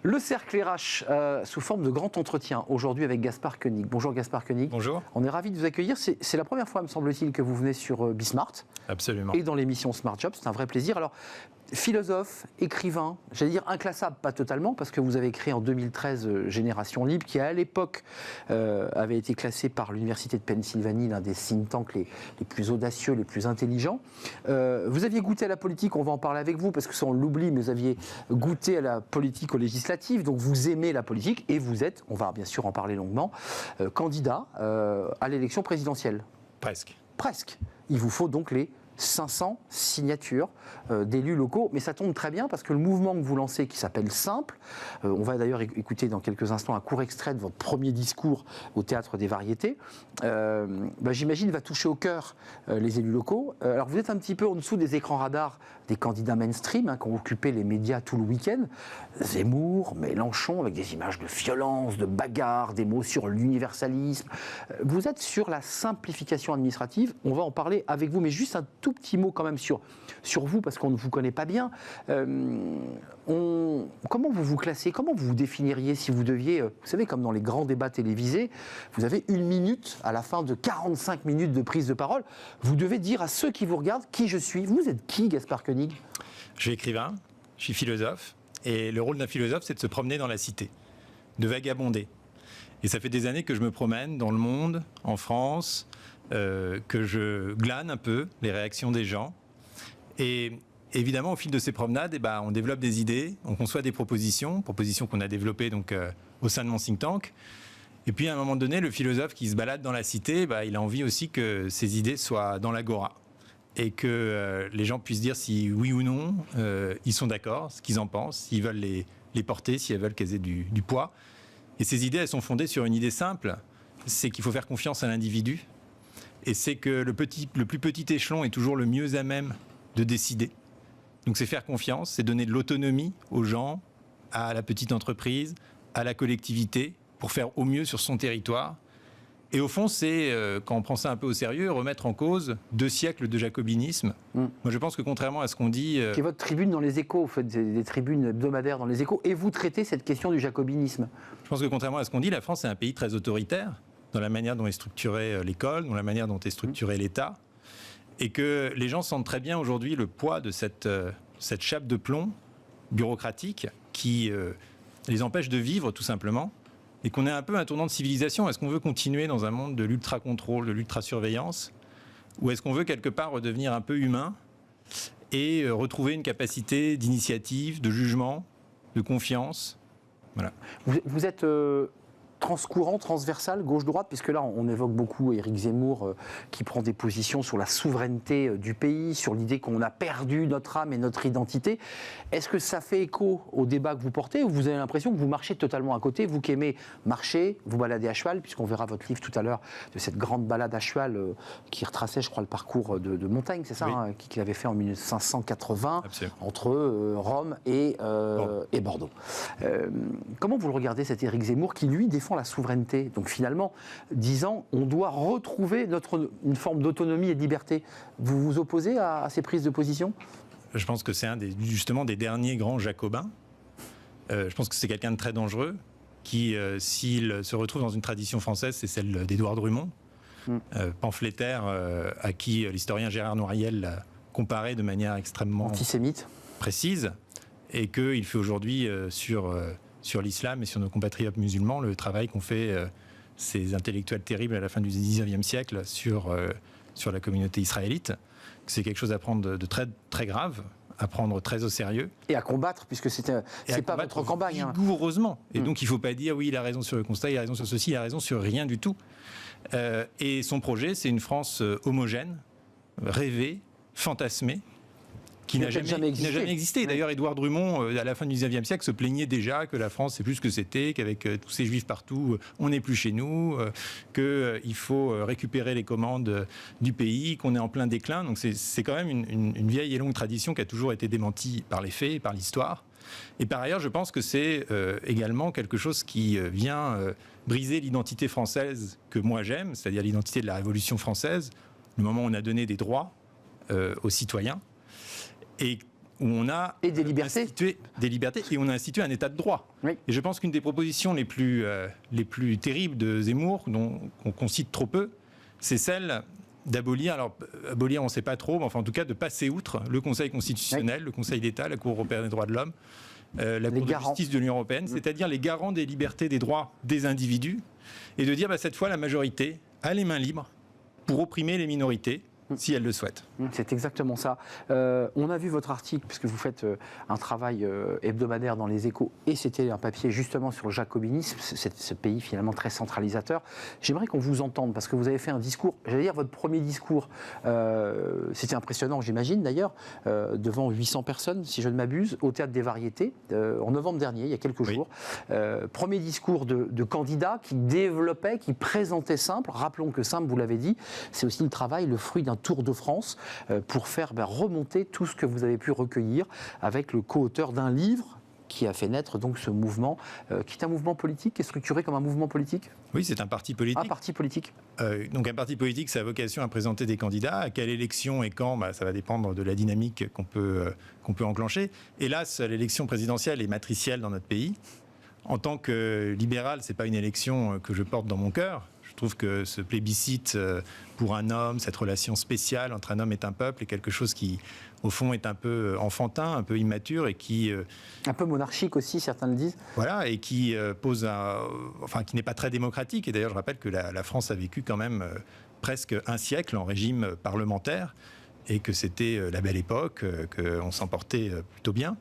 Le cercle RH sous forme de grand entretien aujourd'hui avec Gaspard Koenig. Bonjour Gaspard Koenig. Bonjour. On est ravis de vous accueillir. C'est la première fois, me semble-t-il, que vous venez sur Bismart. Absolument. Et dans l'émission Smart Job, c'est un vrai plaisir. Alors, philosophe, écrivain, j'allais dire inclassable, pas totalement, parce que vous avez créé en 2013 Génération Libre, qui à l'époque avait été classé par l'Université de Pennsylvanie, l'un des think tanks les plus audacieux, les plus intelligents. Vous aviez goûté à la politique, on va en parler avec vous, parce que ça on l'oublie, mais vous aviez goûté à la politique aux législatives, donc vous aimez la politique, et vous êtes, on va bien sûr en parler longuement, candidat à l'élection présidentielle. Presque. Presque. Il vous faut donc les 500 signatures d'élus locaux, mais ça tombe très bien parce que le mouvement que vous lancez, qui s'appelle Simple, on va d'ailleurs écouter dans quelques instants un court extrait de votre premier discours au Théâtre des Variétés, j'imagine va toucher au cœur les élus locaux. Alors vous êtes un petit peu en dessous des écrans radars des candidats mainstream qui ont occupé les médias tout le week-end, Zemmour, Mélenchon, avec des images de violence, de bagarre, des mots sur l'universalisme. Vous êtes sur la simplification administrative, on va en parler avec vous, mais juste un tout petit mot quand même sur vous, parce qu'on ne vous connaît pas bien. Comment vous vous classez? Comment vous vous définiriez si vous deviez, vous savez, comme dans les grands débats télévisés, vous avez 1 minute à la fin de 45 minutes de prise de parole. Vous devez dire à ceux qui vous regardent qui je suis. Vous êtes qui, Gaspard Koenig? Je suis écrivain, je suis philosophe, et le rôle d'un philosophe, c'est de se promener dans la cité, de vagabonder. Et ça fait des années que je me promène dans le monde, en France, que je glane un peu les réactions des gens. Et évidemment, au fil de ces promenades, on développe des idées, on conçoit des propositions qu'on a développées donc, au sein de mon think tank. Et puis à un moment donné, le philosophe qui se balade dans la cité, il a envie aussi que ses idées soient dans l'agora. Et que les gens puissent dire si oui ou non ils sont d'accord, ce qu'ils en pensent, s'ils veulent les porter, si elles veulent qu'elles aient du poids. Et ces idées, elles sont fondées sur une idée simple, c'est qu'il faut faire confiance à l'individu. Et c'est que le plus petit échelon est toujours le mieux à même de décider. Donc c'est faire confiance, c'est donner de l'autonomie aux gens, à la petite entreprise, à la collectivité, pour faire au mieux sur son territoire. Et au fond, c'est, quand on prend ça un peu au sérieux, remettre en cause 2 siècles de jacobinisme. Moi, je pense que contrairement à ce qu'on dit... Qui est votre tribune dans les Échos, vous faites des tribunes hebdomadaires dans les Échos, et vous traitez cette question du jacobinisme. Je pense que contrairement à ce qu'on dit, la France est un pays très autoritaire, dans la manière dont est structurée l'école, dans la manière dont est structuré l'État, et que les gens sentent très bien aujourd'hui le poids de cette chape de plomb bureaucratique qui les empêche de vivre, tout simplement. Et qu'on est un peu un tournant de civilisation. Est-ce qu'on veut continuer dans un monde de l'ultra-contrôle, de l'ultra-surveillance? Ou est-ce qu'on veut quelque part redevenir un peu humain et retrouver une capacité d'initiative, de jugement, de confiance? Voilà. Vous êtes transcourant, transversal, gauche-droite, puisque là on évoque beaucoup Éric Zemmour qui prend des positions sur la souveraineté du pays, sur l'idée qu'on a perdu notre âme et notre identité. Est-ce que ça fait écho au débat que vous portez, ou vous avez l'impression que vous marchez totalement à côté, vous qui aimez marcher, vous balader à cheval, puisqu'on verra votre livre tout à l'heure de cette grande balade à cheval qui retraçait, je crois, le parcours de Montaigne, c'est ça, oui. Qu'il avait fait en 1580. Absolument. Entre Rome et Bordeaux. Comment vous le regardez, cet Éric Zemmour qui, lui, défend la souveraineté, donc finalement disant on doit retrouver une forme d'autonomie et de liberté? Vous vous opposez à ces prises de position? Je pense que c'est justement des derniers grands jacobins. Je pense que c'est quelqu'un de très dangereux qui, s'il se retrouve dans une tradition française, c'est celle d'Édouard Drummond, pamphlétaire à qui l'historien Gérard Noiriel l'a comparé de manière extrêmement antisémite, précise, et qu'il fait aujourd'hui sur l'islam et sur nos compatriotes musulmans, le travail qu'ont fait ces intellectuels terribles à la fin du 19e siècle sur la communauté israélite. C'est quelque chose à prendre de très, très grave, à prendre très au sérieux. Et à combattre, puisque c'est pas votre campagne. Vigoureusement. Et donc il ne faut pas dire oui, il a raison sur le constat, il a raison sur ceci, il a raison sur rien du tout. Et son projet, c'est une France homogène, rêvée, fantasmée, qui n'a jamais existé. D'ailleurs, Édouard Drummond, à la fin du 19e siècle, se plaignait déjà que la France, c'est plus ce que c'était, qu'avec tous ces juifs partout, on n'est plus chez nous, qu'il faut récupérer les commandes du pays, qu'on est en plein déclin. Donc c'est quand même une vieille et longue tradition qui a toujours été démentie par les faits et par l'histoire. Et par ailleurs, je pense que c'est également quelque chose qui vient briser l'identité française que moi j'aime, c'est-à-dire l'identité de la Révolution française, le moment où on a donné des droits aux citoyens. Et où on a et des libertés. institué des libertés et on a institué un état de droit. Oui. Et je pense qu'une des propositions les plus terribles de Zemmour, qu'on cite trop peu, c'est celle d'abolir, alors abolir on ne sait pas trop, mais enfin en tout cas de passer outre le Conseil constitutionnel, le Conseil d'État, la Cour européenne des droits de l'homme, la Cour de justice de l'Union européenne, c'est-à-dire les garants des libertés, des droits des individus, et de dire cette fois la majorité a les mains libres pour opprimer les minorités, si elle le souhaite. C'est exactement ça. On a vu votre article, puisque vous faites un travail hebdomadaire dans les Échos, et c'était un papier justement sur le jacobinisme, ce pays finalement très centralisateur. J'aimerais qu'on vous entende, parce que vous avez fait un discours, j'allais dire votre premier discours, c'était impressionnant j'imagine d'ailleurs, devant 800 personnes, si je ne m'abuse, au Théâtre des Variétés, en novembre dernier, il y a quelques jours. Premier discours de candidat qui développait, qui présentait Simple. Rappelons que Simple, vous l'avez dit, c'est aussi le travail, le fruit d'un tour de France pour faire remonter tout ce que vous avez pu recueillir avec le co-auteur d'un livre qui a fait naître donc ce mouvement, qui est un mouvement politique, qui est structuré comme un mouvement politique. Oui, c'est un parti politique. Un parti politique. Donc un parti politique, ça a vocation à présenter des candidats. À quelle élection et quand, ça va dépendre de la dynamique qu'on peut enclencher. Hélas, l'élection présidentielle est matricielle dans notre pays. En tant que libéral, c'est pas une élection que je porte dans mon cœur. Je trouve que ce plébiscite pour un homme, cette relation spéciale entre un homme et un peuple est quelque chose qui, au fond, est un peu enfantin, un peu immature et qui... un peu monarchique aussi, certains le disent. Voilà, et qui qui n'est pas très démocratique. Et d'ailleurs, je rappelle que la France a vécu quand même presque un siècle en régime parlementaire et que c'était la belle époque, qu'on s'en portait plutôt bien.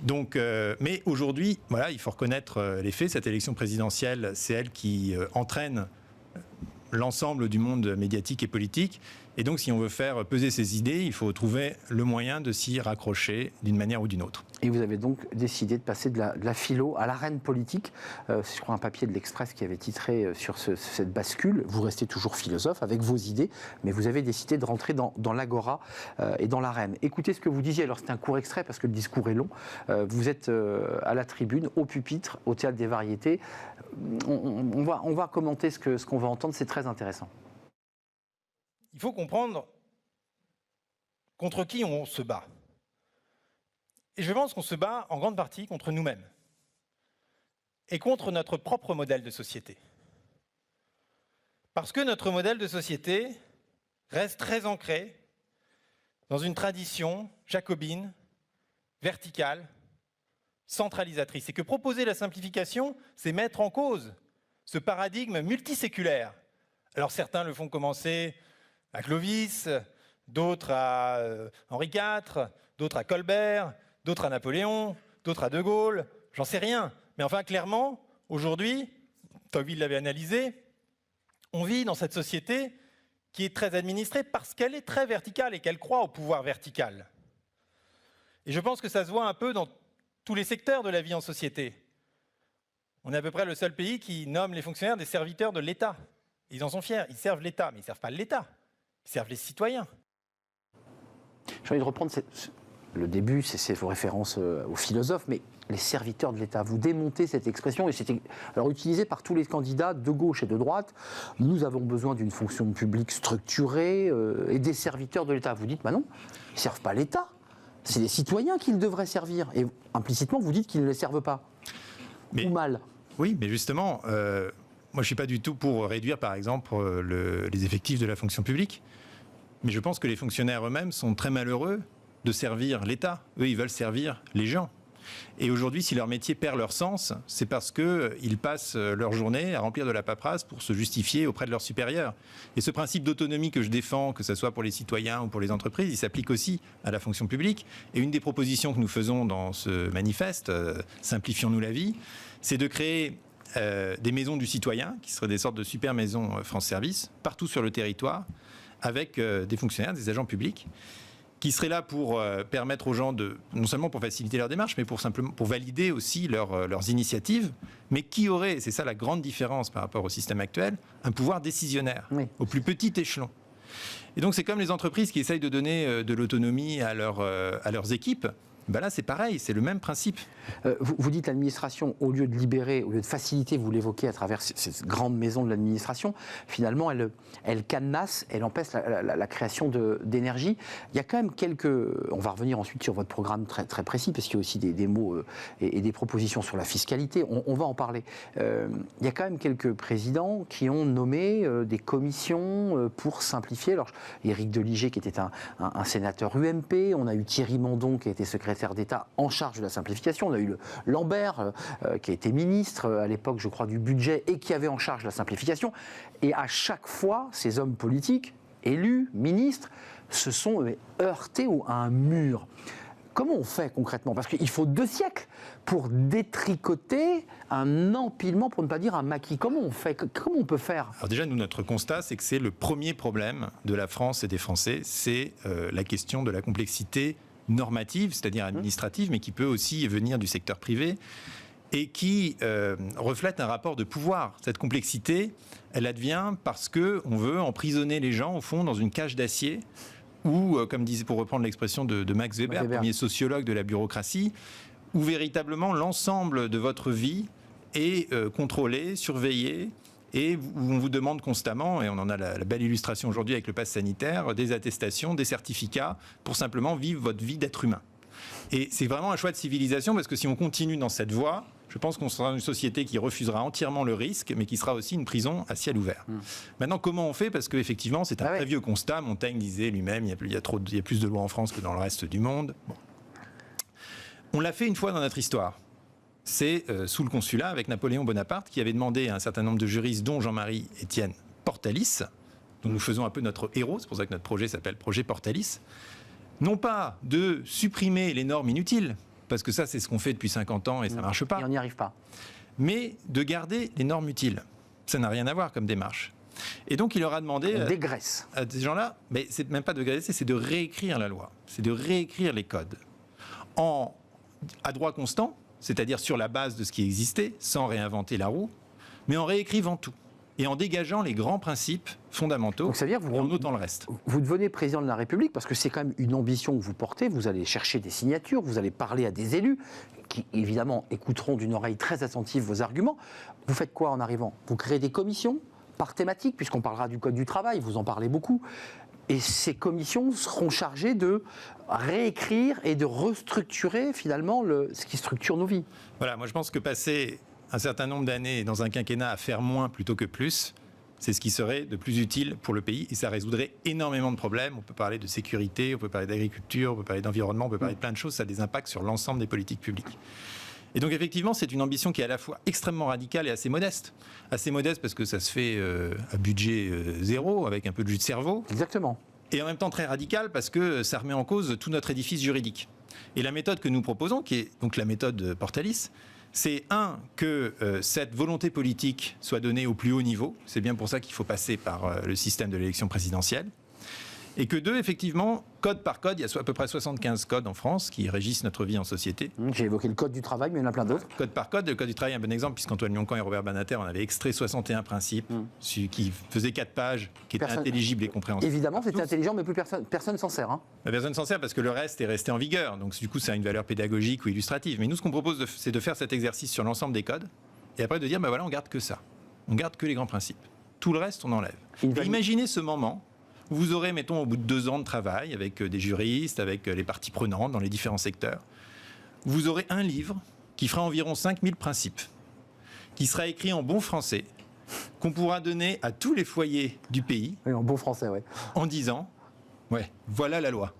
Donc, mais aujourd'hui, il faut reconnaître les faits. Cette élection présidentielle, c'est elle qui entraîne l'ensemble du monde médiatique et politique. Et donc, si on veut faire peser ses idées, il faut trouver le moyen de s'y raccrocher d'une manière ou d'une autre. Et vous avez donc décidé de passer de la philo à l'arène politique. C'est, je crois, un papier de l'Express qui avait titré sur cette bascule. Vous restez toujours philosophe avec vos idées, mais vous avez décidé de rentrer dans l'agora et dans l'arène. Écoutez ce que vous disiez. Alors, c'est un court extrait parce que le discours est long. Vous êtes à la tribune, au pupitre, au Théâtre des Variétés. On va commenter ce qu'on va entendre. C'est très intéressant. Il faut comprendre contre qui on se bat. Et je pense qu'on se bat en grande partie contre nous-mêmes et contre notre propre modèle de société. Parce que notre modèle de société reste très ancré dans une tradition jacobine, verticale, centralisatrice. Et que proposer la simplification, c'est mettre en cause ce paradigme multiséculaire. Alors certains le font commencer à Clovis, d'autres à Henri IV, d'autres à Colbert, d'autres à Napoléon, d'autres à De Gaulle, j'en sais rien. Mais enfin, clairement, aujourd'hui, Tocqueville l'avait analysé, on vit dans cette société qui est très administrée parce qu'elle est très verticale et qu'elle croit au pouvoir vertical. Et je pense que ça se voit un peu dans tous les secteurs de la vie en société. On est à peu près le seul pays qui nomme les fonctionnaires des serviteurs de l'État. Ils en sont fiers, ils servent l'État, mais ils ne servent pas l'État. Ils servent les citoyens. J'ai envie de reprendre le début, c'est vos références aux philosophes, mais les serviteurs de l'État. Vous démontez cette expression, et c'était alors utilisée par tous les candidats de gauche et de droite. Nous avons besoin d'une fonction publique structurée et des serviteurs de l'État. Vous dites, non, ils ne servent pas l'État. C'est les citoyens qu'ils devraient servir. Et implicitement, vous dites qu'ils ne les servent pas. Ou mal. Oui, mais justement... moi, je ne suis pas du tout pour réduire, par exemple, les effectifs de la fonction publique. Mais je pense que les fonctionnaires eux-mêmes sont très malheureux de servir l'État. Eux, ils veulent servir les gens. Et aujourd'hui, si leur métier perd leur sens, c'est parce qu'ils passent leur journée à remplir de la paperasse pour se justifier auprès de leurs supérieurs. Et ce principe d'autonomie que je défends, que ce soit pour les citoyens ou pour les entreprises, il s'applique aussi à la fonction publique. Et une des propositions que nous faisons dans ce manifeste, Simplifions-nous la vie, c'est de créer des maisons du citoyen, qui seraient des sortes de super maisons France Service, partout sur le territoire, avec des fonctionnaires, des agents publics, qui seraient là pour permettre aux gens non seulement pour faciliter leur démarche, mais pour valider aussi leurs initiatives, mais qui auraient, c'est ça la grande différence par rapport au système actuel, un pouvoir décisionnaire, au plus petit échelon. Et donc c'est comme les entreprises qui essayent de donner de l'autonomie à leurs équipes. Ben là, c'est pareil, c'est le même principe. Vous dites l'administration, au lieu de libérer, au lieu de faciliter, vous l'évoquez à travers cette grande maison de l'administration, finalement, elle cadenasse, elle empêche la création d'énergie. Il y a quand même on va revenir ensuite sur votre programme très, très précis, parce qu'il y a aussi des mots et des propositions sur la fiscalité, on va en parler. Il y a quand même quelques présidents qui ont nommé des commissions pour simplifier. Alors, Éric Deligé, qui était un sénateur UMP, on a eu Thierry Mandon, qui a été secrétaire d'État en charge de la simplification. On a eu Lambert, qui a été ministre à l'époque, je crois, du budget et qui avait en charge la simplification. Et à chaque fois, ces hommes politiques, élus, ministres, se sont heurtés à un mur. Comment on fait concrètement? Parce qu'il faut 2 siècles pour détricoter un empilement, pour ne pas dire un maquis. Comment on fait? Comment on peut faire? Alors déjà, nous, notre constat, c'est que c'est le premier problème de la France et des Français, c'est la question de la complexité normative, c'est-à-dire administrative, mais qui peut aussi venir du secteur privé et qui reflète un rapport de pouvoir. Cette complexité, elle advient parce qu'on veut emprisonner les gens, au fond, dans une cage d'acier où, comme disait, pour reprendre l'expression de Max Weber, premier sociologue de la bureaucratie, où véritablement l'ensemble de votre vie est contrôlé, surveillé, et où on vous demande constamment, et on en a la belle illustration aujourd'hui avec le pass sanitaire, des attestations, des certificats, pour simplement vivre votre vie d'être humain. Et c'est vraiment un choix de civilisation, parce que si on continue dans cette voie, je pense qu'on sera une société qui refusera entièrement le risque, mais qui sera aussi une prison à ciel ouvert. Maintenant, comment on fait? Parce qu'effectivement, c'est un très vieux constat. Montaigne disait lui-même, il y a plus de lois en France que dans le reste du monde. Bon. On l'a fait une fois dans notre histoire. C'est sous le consulat avec Napoléon Bonaparte qui avait demandé à un certain nombre de juristes, dont Jean-Marie Étienne Portalis, dont nous faisons un peu notre héros, c'est pour ça que notre projet s'appelle Projet Portalis, non pas de supprimer les normes inutiles, parce que ça c'est ce qu'on fait depuis 50 ans et ça ne marche pas, et on n'y arrive pas, mais de garder les normes utiles. Ça n'a rien à voir comme démarche. Et donc il leur a demandé à ces gens-là, mais c'est même pas de dégraisser, c'est de réécrire la loi, c'est de réécrire les codes à droit constant, c'est-à-dire sur la base de ce qui existait, sans réinventer la roue, mais en réécrivant tout et en dégageant les grands principes fondamentaux. Donc ça veut dire et en notant le reste. Vous devenez président de la République parce que c'est quand même une ambition que vous portez, vous allez chercher des signatures, vous allez parler à des élus qui évidemment écouteront d'une oreille très attentive vos arguments. Vous faites quoi en arrivant? Vous créez des commissions par thématique, puisqu'on parlera du Code du travail, vous en parlez beaucoup. Et ces commissions seront chargées de réécrire et de restructurer finalement ce qui structure nos vies. Voilà, moi je pense que passer un certain nombre d'années dans un quinquennat à faire moins plutôt que plus, c'est ce qui serait de plus utile pour le pays et ça résoudrait énormément de problèmes. On peut parler de sécurité, on peut parler d'agriculture, on peut parler d'environnement, on peut parler de plein de choses, ça a des impacts sur l'ensemble des politiques publiques. Et donc effectivement, c'est une ambition qui est à la fois extrêmement radicale et assez modeste. Assez modeste parce que ça se fait à budget zéro, avec un peu de jus de cerveau. Exactement. Et en même temps très radicale parce que ça remet en cause tout notre édifice juridique. Et la méthode que nous proposons, qui est donc la méthode Portalis, c'est que cette volonté politique soit donnée au plus haut niveau. C'est bien pour ça qu'il faut passer par le système de l'élection présidentielle. Et que 2, effectivement, code par code, il y a à peu près 75 codes en France qui régissent notre vie en société. J'ai évoqué le Code du travail, mais il y en a plein d'autres. Code par code, le Code du travail est un bon exemple, puisqu'Antoine Lioncan et Robert Badinter, on avait extrait 61 principes qui faisaient 4 pages, qui étaient intelligibles et compréhensibles. Évidemment, c'était intelligent, mais plus personne s'en sert. Personne s'en sert parce que le reste est resté en vigueur. Donc du coup, ça a une valeur pédagogique ou illustrative. Mais nous, ce qu'on propose, c'est de faire cet exercice sur l'ensemble des codes, et après de dire, voilà, on garde que ça. On garde que les grands principes. Tout le reste, on enlève. Et imaginez ce moment. Vous aurez, mettons, au bout de 2 ans de travail, avec des juristes, avec les parties prenantes dans les différents secteurs, vous aurez un livre qui fera environ 5000 principes, qui sera écrit en bon français, qu'on pourra donner à tous les foyers du pays. Oui, en bon français, oui. En disant, voilà la loi.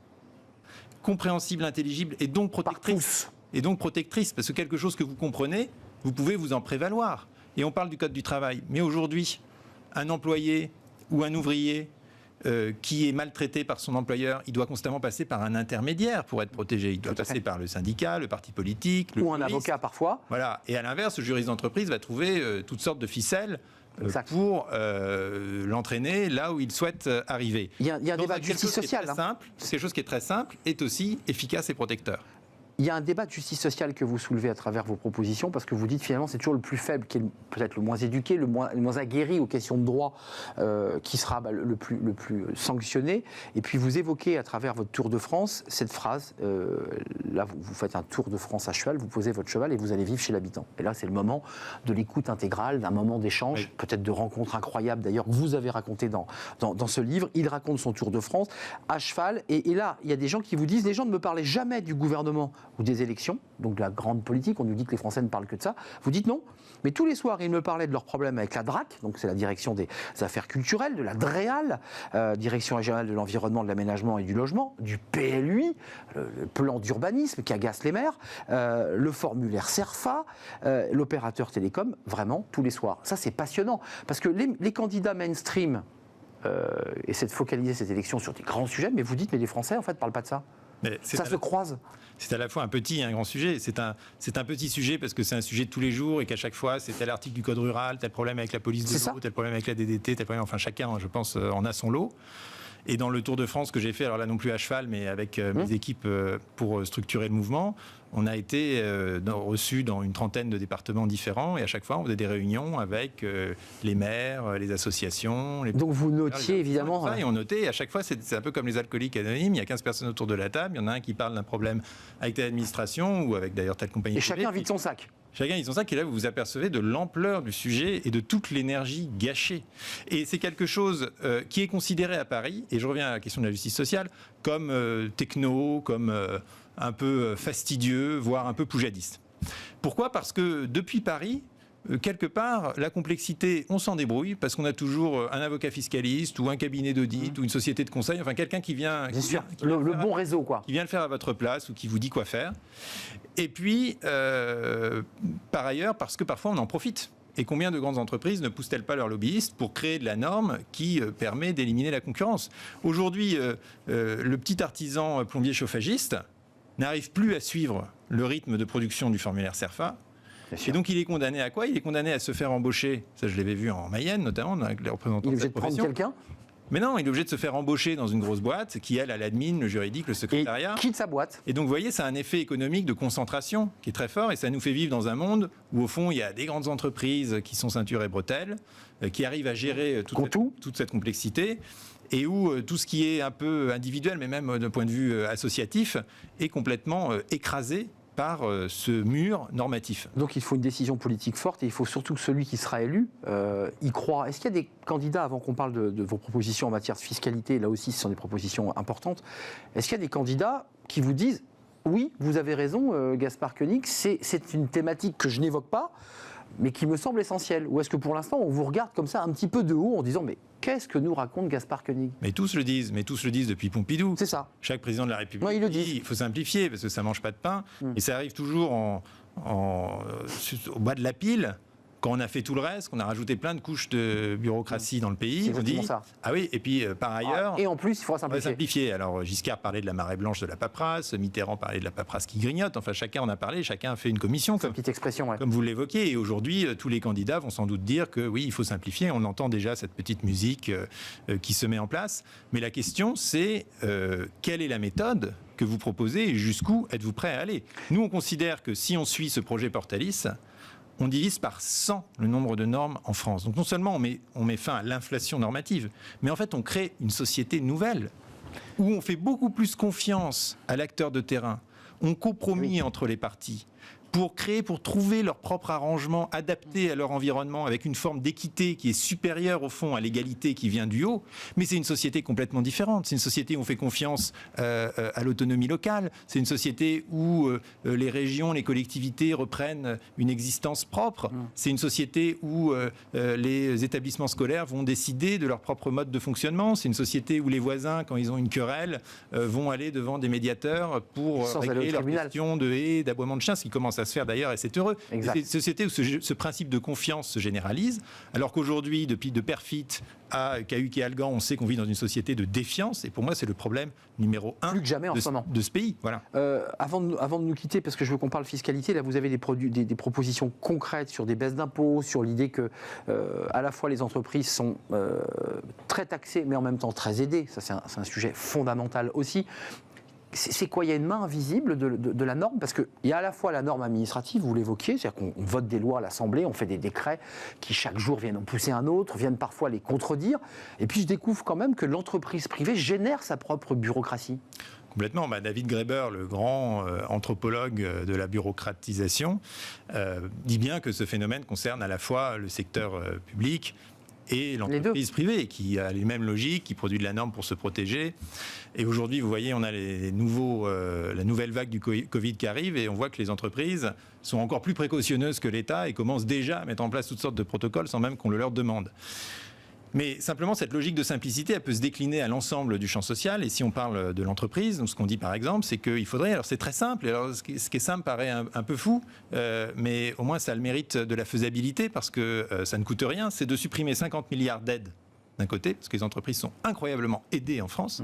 Compréhensible, intelligible et donc protectrice. Et donc protectrice, parce que quelque chose que vous comprenez, vous pouvez vous en prévaloir. Et on parle du Code du travail. Mais aujourd'hui, un employé ou un ouvrier qui est maltraité par son employeur, il doit constamment passer par un intermédiaire pour être protégé. Il doit passer par le syndicat, le parti politique, le ou juriste. Un avocat parfois. Voilà. Et à l'inverse, le juriste d'entreprise va trouver toutes sortes de ficelles pour l'entraîner là où il souhaite arriver. Il y a un débat de justice sociale. Quelque chose qui est très simple est aussi efficace et protecteur. Il y a un débat de justice sociale que vous soulevez à travers vos propositions, parce que vous dites finalement c'est toujours le plus faible, qui est peut-être le moins éduqué, le moins aguerri aux questions de droit, qui sera le plus sanctionné. Et puis vous évoquez à travers votre Tour de France cette phrase, là vous faites un Tour de France à cheval, vous posez votre cheval et vous allez vivre chez l'habitant. Et là c'est le moment de l'écoute intégrale, d'un moment d'échange, oui, peut-être de rencontres incroyables d'ailleurs, que vous avez raconté dans ce livre. Il raconte son Tour de France à cheval. Et là, il y a des gens qui vous disent, les gens ne me parlaient jamais du gouvernement ou des élections, donc de la grande politique, on nous dit que les Français ne parlent que de ça. Vous dites non, mais tous les soirs, ils me parlaient de leurs problèmes avec la DRAC, donc c'est la direction des affaires culturelles, de la DREAL, direction régionale de l'environnement, de l'aménagement et du logement, du PLUI, le plan d'urbanisme qui agace les maires, le formulaire CERFA, l'opérateur télécom, vraiment tous les soirs. Ça, c'est passionnant, parce que les candidats mainstream essaient de focaliser cette élection sur des grands sujets, mais vous dites, mais les Français, en fait, ne parlent pas de ça. Ça se croise. C'est à la fois un petit et un grand sujet. C'est un petit sujet parce que c'est un sujet de tous les jours et qu'à chaque fois, c'est tel article du Code rural, tel problème avec la police de l'eau, tel problème avec la DDT, tel problème... Enfin, chacun, je pense, en a son lot. Et dans le Tour de France que j'ai fait, alors là non plus à cheval, mais avec mes équipes pour structurer le mouvement, on a été reçus dans une trentaine de départements différents et à chaque fois, on faisait des réunions avec les maires, les associations. Donc vous notiez évidemment... Et on notait, et à chaque fois, c'est un peu comme les alcooliques anonymes, il y a 15 personnes autour de la table, il y en a un qui parle d'un problème avec telle administration ou avec d'ailleurs telle compagnie. Et chacun vide son sac. Chacun vide son sac et là, vous vous apercevez de l'ampleur du sujet et de toute l'énergie gâchée. Et c'est quelque chose qui est considéré à Paris, et je reviens à la question de la justice sociale, comme techno, comme un peu fastidieux, voire un peu poujadiste. Pourquoi ? Parce que depuis Paris, quelque part, la complexité, on s'en débrouille parce qu'on a toujours un avocat fiscaliste ou un cabinet d'audit ou une société de conseil, enfin quelqu'un qui vient... Bien sûr, le bon réseau, quoi. Qui vient le faire à votre place ou qui vous dit quoi faire. Et puis, par ailleurs, parce que parfois on en profite. Et combien de grandes entreprises ne poussent-elles pas leurs lobbyistes pour créer de la norme qui permet d'éliminer la concurrence ? Aujourd'hui, le petit artisan plombier chauffagiste n'arrive plus à suivre le rythme de production du formulaire CERFA. Et donc il est condamné à quoi ? Il est condamné à se faire embaucher. Ça, je l'avais vu en Mayenne, notamment, avec les représentants de cette profession. Il est obligé de prendre quelqu'un ? Mais non, il est obligé de se faire embaucher dans une grosse boîte qui, elle, a l'admin, le juridique, le secrétariat. Et quitte sa boîte. Et donc, vous voyez, ça a un effet économique de concentration qui est très fort et ça nous fait vivre dans un monde où, au fond, il y a des grandes entreprises qui sont ceinture et bretelles, qui arrivent à gérer toute cette complexité et où tout ce qui est un peu individuel, mais même d'un point de vue associatif, est complètement écrasé par ce mur normatif. Donc il faut une décision politique forte et il faut surtout que celui qui sera élu y croit. Est-ce qu'il y a des candidats, avant qu'on parle de vos propositions en matière de fiscalité, là aussi ce sont des propositions importantes, est-ce qu'il y a des candidats qui vous disent oui, vous avez raison Gaspard Koenig, c'est une thématique que je n'évoque pas, mais qui me semble essentielle? Ou est-ce que pour l'instant on vous regarde comme ça un petit peu de haut en disant mais qu'est-ce que nous raconte Gaspard Koenig? Mais tous le disent depuis Pompidou. C'est ça. Chaque président de la République il le dit il faut simplifier parce que ça ne mange pas de pain. Et ça arrive toujours au bas de la pile. Quand on a fait tout le reste, qu'on a rajouté plein de couches de bureaucratie dans le pays, on dit ça. Ah oui, et puis par ailleurs. Et en plus, il faudra simplifier. Alors Giscard parlait de la marée blanche de la paperasse, Mitterrand parlait de la paperasse qui grignote. Enfin, chacun en a parlé, chacun a fait une commission. C'est une petite expression, ouais. Comme vous l'évoquez. Et aujourd'hui, tous les candidats vont sans doute dire que oui, il faut simplifier. On entend déjà cette petite musique qui se met en place. Mais la question, c'est quelle est la méthode que vous proposez et jusqu'où êtes-vous prêt à aller? Nous, on considère que si on suit ce projet Portalis, on divise par 100 le nombre de normes en France. Donc non seulement on met fin à l'inflation normative, mais en fait on crée une société nouvelle où on fait beaucoup plus confiance à l'acteur de terrain. On compromet entre les parties pour trouver leur propre arrangement adapté à leur environnement avec une forme d'équité qui est supérieure au fond à l'égalité qui vient du haut. Mais c'est une société complètement différente. C'est une société où on fait confiance à l'autonomie locale. C'est une société où les régions, les collectivités reprennent une existence propre. C'est une société où les établissements scolaires vont décider de leur propre mode de fonctionnement. C'est une société où les voisins, quand ils ont une querelle, vont aller devant des médiateurs pour régler leurs questions de haies, d'aboiement de chiens, ce qui commence à se faire d'ailleurs et c'est heureux. C'est une société où ce principe de confiance se généralise, alors qu'aujourd'hui, depuis de Perfit à Cahuc et Algan, on sait qu'on vit dans une société de défiance et pour moi c'est le problème numéro 1 plus que jamais en ce moment de ce pays. Voilà. Avant de nous quitter, parce que je veux qu'on parle fiscalité, là vous avez des propositions concrètes sur des baisses d'impôts, sur l'idée que à la fois les entreprises sont très taxées mais en même temps très aidées, ça c'est un sujet fondamental aussi. c'est quoi? Il y a une main invisible de la norme, parce qu'il y a à la fois la norme administrative, vous l'évoquiez, c'est-à-dire qu'on vote des lois à l'Assemblée, on fait des décrets qui chaque jour viennent en pousser un autre, viennent parfois les contredire, et puis je découvre quand même que l'entreprise privée génère sa propre bureaucratie. Complètement. David Graeber, le grand anthropologue de la bureaucratisation, dit bien que ce phénomène concerne à la fois le secteur public et l'entreprise privée, qui a les mêmes logiques, qui produit de la norme pour se protéger. Et aujourd'hui, vous voyez, on a la nouvelle vague du Covid qui arrive, et on voit que les entreprises sont encore plus précautionneuses que l'État et commencent déjà à mettre en place toutes sortes de protocoles sans même qu'on le leur demande. Mais simplement, cette logique de simplicité, elle peut se décliner à l'ensemble du champ social. Et si on parle de l'entreprise, donc ce qu'on dit par exemple, c'est qu'il faudrait... Alors c'est très simple, alors ce qui est simple paraît un peu fou, mais au moins ça a le mérite de la faisabilité, parce que ça ne coûte rien, c'est de supprimer 50 milliards d'aides d'un côté, parce que les entreprises sont incroyablement aidées en France,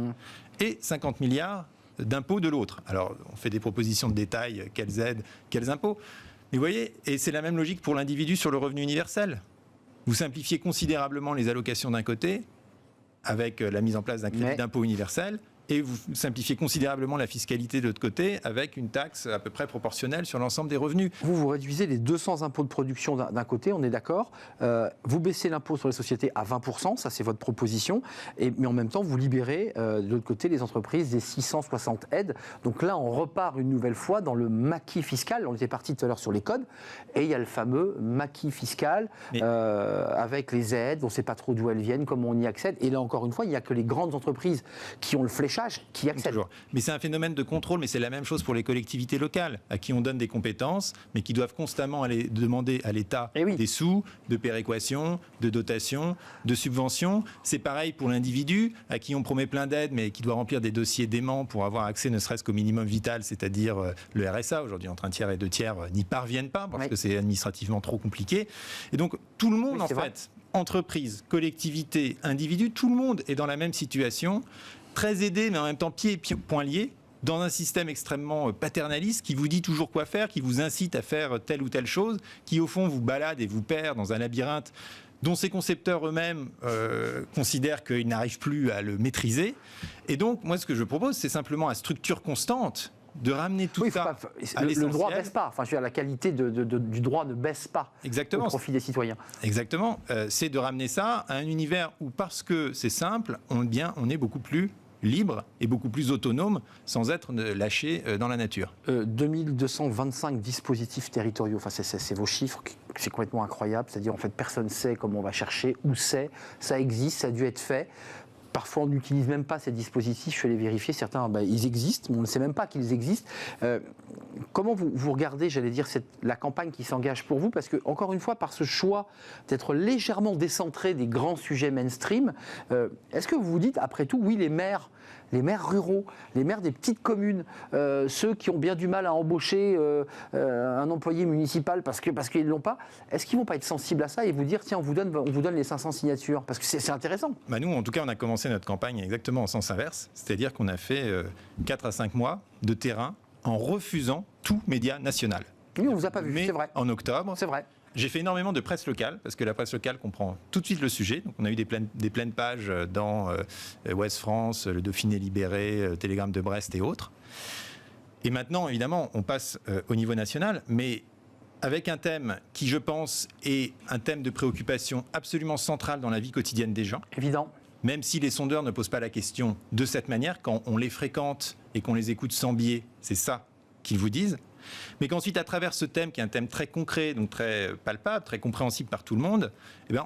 et 50 milliards d'impôts de l'autre. Alors on fait des propositions de détail, quelles aides, quels impôts. Mais vous voyez, et c'est la même logique pour l'individu sur le revenu universel. Vous simplifiez considérablement les allocations d'un côté, avec la mise en place d'un crédit d'impôt universel, et vous simplifiez considérablement la fiscalité de l'autre côté, avec une taxe à peu près proportionnelle sur l'ensemble des revenus. Vous réduisez les 200 impôts de production d'un côté, on est d'accord. Vous baissez l'impôt sur les sociétés à 20%, ça c'est votre proposition, mais en même temps vous libérez de l'autre côté les entreprises des 660 aides. Donc là on repart une nouvelle fois dans le maquis fiscal. On était parti tout à l'heure sur les codes, et il y a le fameux maquis fiscal avec les aides, on ne sait pas trop d'où elles viennent, comment on y accède. Et là encore une fois, il n'y a que les grandes entreprises qui ont le fléchage, qui accèdent. Toujours. Mais c'est un phénomène de contrôle, mais c'est la même chose pour les collectivités locales, à qui on donne des compétences, mais qui doivent constamment aller demander à l'État des sous, de péréquation, de dotation, de subventions. C'est pareil pour l'individu, à qui on promet plein d'aides, mais qui doit remplir des dossiers déments pour avoir accès ne serait-ce qu'au minimum vital, c'est-à-dire le RSA. Aujourd'hui, entre un tiers et deux tiers n'y parviennent pas, parce que c'est administrativement trop compliqué. Et donc, tout le monde, en fait, entreprise, collectivité, individu, tout le monde est dans la même situation, très aidé, mais en même temps pieds et poings liés, dans un système extrêmement paternaliste qui vous dit toujours quoi faire, qui vous incite à faire telle ou telle chose, qui au fond vous balade et vous perd dans un labyrinthe dont ces concepteurs eux-mêmes considèrent qu'ils n'arrivent plus à le maîtriser. Et donc, moi, ce que je propose, c'est simplement à structure constante de ramener tout ça à l'essentiel. Le droit ne baisse pas. Enfin, je veux dire, la qualité du droit ne baisse pas. Exactement. Au profit des citoyens. Exactement. C'est de ramener ça à un univers où, parce que c'est simple, on est beaucoup plus libre et beaucoup plus autonome, sans être lâché dans la nature. 2225 dispositifs territoriaux, enfin, c'est vos chiffres, c'est complètement incroyable. C'est-à-dire, en fait, personne ne sait comment on va chercher, où c'est, ça existe, ça a dû être fait. Parfois, on n'utilise même pas ces dispositifs. Je suis allé vérifier. Certains, ils existent, mais on ne sait même pas qu'ils existent. Comment vous regardez, j'allais dire, la campagne qui s'engage pour vous? Parce que, encore une fois, par ce choix d'être légèrement décentré des grands sujets mainstream, est-ce que vous vous dites, après tout, oui, les maires ruraux, les maires des petites communes, ceux qui ont bien du mal à embaucher un employé municipal parce qu'ils ne l'ont pas, est-ce qu'ils ne vont pas être sensibles à ça et vous dire, tiens, on vous donne les 500 signatures? Parce que c'est intéressant. Nous, en tout cas, on a commencé notre campagne exactement en sens inverse, c'est-à-dire qu'on a fait 4 à 5 mois de terrain en refusant tout média national. Oui, on ne vous a pas vu, c'est vrai. En octobre, c'est vrai. J'ai fait énormément de presse locale, parce que la presse locale comprend tout de suite le sujet. Donc on a eu des pleines pages dans Ouest France, le Dauphiné libéré, Télégramme de Brest et autres. Et maintenant, évidemment, on passe au niveau national, mais avec un thème qui, je pense, est un thème de préoccupation absolument central dans la vie quotidienne des gens. Évident. Même si les sondeurs ne posent pas la question de cette manière, quand on les fréquente et qu'on les écoute sans biais, c'est ça qu'ils vous disent. Mais qu'ensuite, à travers ce thème, qui est un thème très concret, donc très palpable, très compréhensible par tout le monde,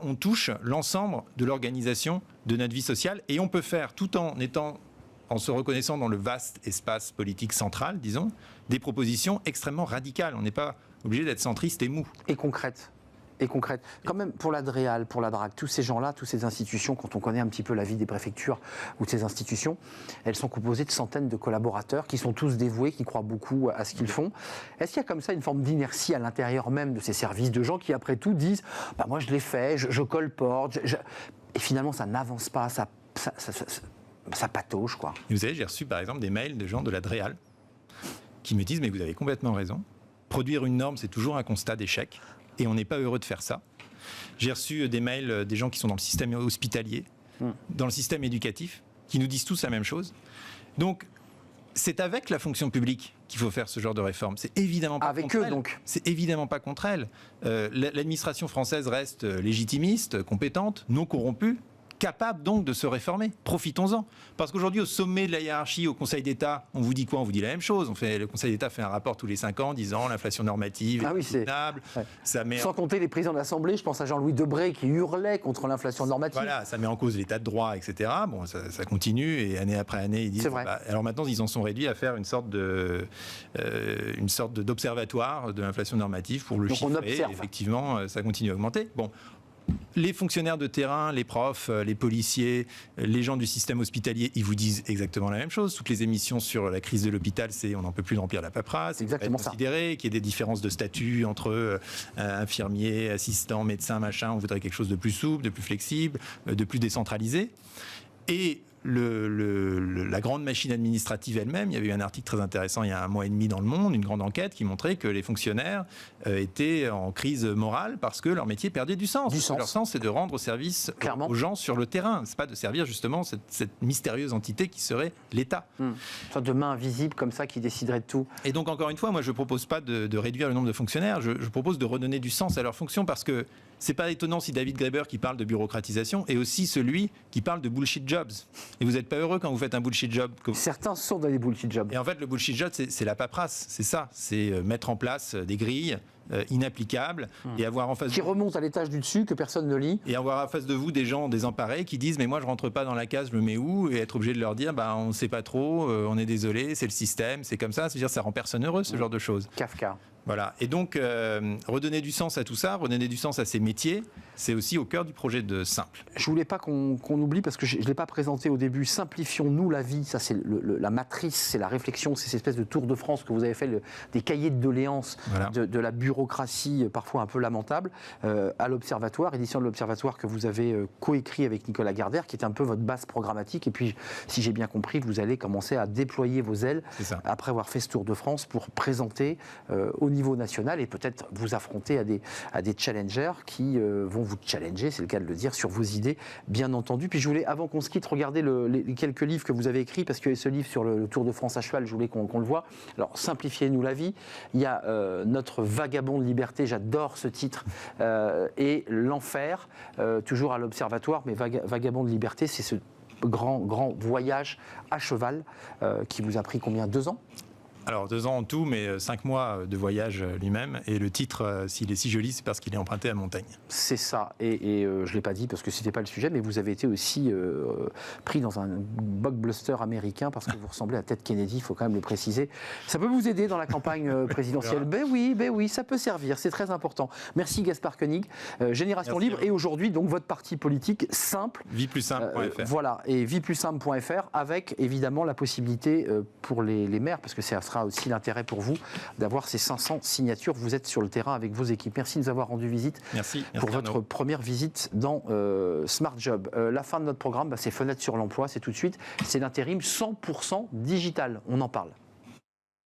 on touche l'ensemble de l'organisation de notre vie sociale, et on peut faire, tout en se reconnaissant dans le vaste espace politique central, disons, des propositions extrêmement radicales. On n'est pas obligé d'être centriste et mou. Et concrète. Quand même, pour la DREAL, pour la DRAC, tous ces gens-là, toutes ces institutions, quand on connaît un petit peu la vie des préfectures ou de ces institutions, elles sont composées de centaines de collaborateurs qui sont tous dévoués, qui croient beaucoup à ce qu'ils font. Est-ce qu'il y a comme ça une forme d'inertie à l'intérieur même de ces services, de gens qui, après tout, disent « moi, je l'ai fait, je colporte, et finalement, ça n'avance pas, ça patauge, quoi. » Et vous savez, j'ai reçu, par exemple, des mails de gens de la DREAL qui me disent « Mais vous avez complètement raison. Produire une norme, c'est toujours un constat d'échec. Et on n'est pas heureux de faire ça. » J'ai reçu des mails des gens qui sont dans le système hospitalier, dans le système éducatif, qui nous disent tous la même chose. Donc, c'est avec la fonction publique qu'il faut faire ce genre de réforme. C'est évidemment pas avec contre eux, elle. donc. C'est évidemment pas contre elle. L'administration française reste légitimiste, compétente, non corrompue, capable donc de se réformer. Profitons-en. Parce qu'aujourd'hui, au sommet de la hiérarchie, au Conseil d'État, on vous dit quoi? On vous dit la même chose. Le Conseil d'État fait un rapport tous les 5 ans disant l'inflation normative est soutenable. Ouais. Ça met Sans compter les présidents de l'Assemblée, je pense à Jean-Louis Debré qui hurlait contre l'inflation normative. Voilà, ça met en cause l'état de droit, etc. Bon, ça continue et année après année, ils disent. C'est vrai. Alors maintenant, ils en sont réduits à faire une sorte d'observatoire de l'inflation normative pour le Donc chiffrer. on observe. Et effectivement, ça continue à augmenter. Bon. Les fonctionnaires de terrain, les profs, les policiers, les gens du système hospitalier, ils vous disent exactement la même chose. Toutes les émissions sur la crise de l'hôpital, c'est on n'en peut plus remplir la paperasse. C'est exactement ça. Considérer qu'il y ait des différences de statut entre infirmiers, assistants, médecins, machin. On voudrait quelque chose de plus souple, de plus flexible, de plus décentralisé. Et la grande machine administrative elle-même, il y avait eu un article très intéressant il y a 1 mois et demi dans Le Monde, une grande enquête qui montrait que les fonctionnaires étaient en crise morale parce que leur métier perdait du sens. Leur sens, c'est de rendre service aux gens sur le terrain. C'est pas de servir justement cette mystérieuse entité qui serait l'État. Une sorte de main invisible comme ça qui déciderait de tout. Et donc encore une fois, moi je propose pas de réduire le nombre de fonctionnaires, je propose de redonner du sens à leur fonction parce que c'est pas étonnant si David Graeber qui parle de bureaucratisation est aussi celui qui parle de bullshit jobs. Et vous n'êtes pas heureux quand vous faites un bullshit job. Certains sont dans les bullshit jobs. Et en fait, le bullshit job, c'est la paperasse. C'est ça. C'est mettre en place des grilles inapplicables et avoir en face qui remontent à l'étage du dessus, que personne ne lit. Et avoir en face de vous des gens désemparés qui disent mais moi je rentre pas dans la case, je me mets où? Et être obligé de leur dire on ne sait pas trop, on est désolé, c'est le système, c'est comme ça. C'est-à-dire ça rend personne heureux ce genre de choses. Kafka. Voilà. Et donc, redonner du sens à tout ça, redonner du sens à ces métiers, c'est aussi au cœur du projet de Simple. Je voulais pas qu'on oublie, parce que je ne l'ai pas présenté au début, simplifions-nous la vie. Ça, c'est la matrice, c'est la réflexion, c'est cette espèce de tour de France que vous avez fait, des cahiers de doléances Voilà. de la bureaucratie parfois un peu lamentable, à l'Observatoire, édition de l'Observatoire que vous avez coécrit avec Nicolas Gardère, qui est un peu votre base programmatique. Et puis, si j'ai bien compris, vous allez commencer à déployer vos ailes, après avoir fait ce tour de France, pour présenter au niveau national et peut-être vous affronter à des challengers qui vont vous challenger, c'est le cas de le dire, sur vos idées, bien entendu. Puis je voulais, avant qu'on se quitte, regarder les quelques livres que vous avez écrits, parce que ce livre sur le Tour de France à cheval, je voulais qu'on le voit. Alors, simplifiez-nous la vie. Il y a Notre vagabond de liberté, j'adore ce titre, et L'enfer, toujours à l'Observatoire, mais Vagabond de liberté, c'est ce grand voyage à cheval qui vous a pris combien? 2 ans? Alors 2 ans en tout, mais 5 mois de voyage lui-même. Et le titre, s'il est si joli, c'est parce qu'il est emprunté à Montaigne. C'est ça. Et je ne l'ai pas dit parce que ce n'était pas le sujet, mais vous avez été aussi pris dans un blockbuster américain parce que vous ressemblez à Ted Kennedy, il faut quand même le préciser. Ça peut vous aider dans la campagne présidentielle. Ben oui, ça peut servir, c'est très important. Merci Gaspard Koenig, Génération Libre. Et aujourd'hui, donc, votre parti politique Simple. Vieplussimple.fr. Voilà, et vieplussimple.fr avec évidemment la possibilité pour les maires, parce que ça sera aussi l'intérêt pour vous d'avoir ces 500 signatures. Vous êtes sur le terrain avec vos équipes. Merci de nous avoir rendu visite. Merci pour votre première visite dans Smart Job. La fin de notre programme, c'est Fenêtre sur l'emploi, c'est tout de suite. C'est l'intérim 100% digital. On en parle.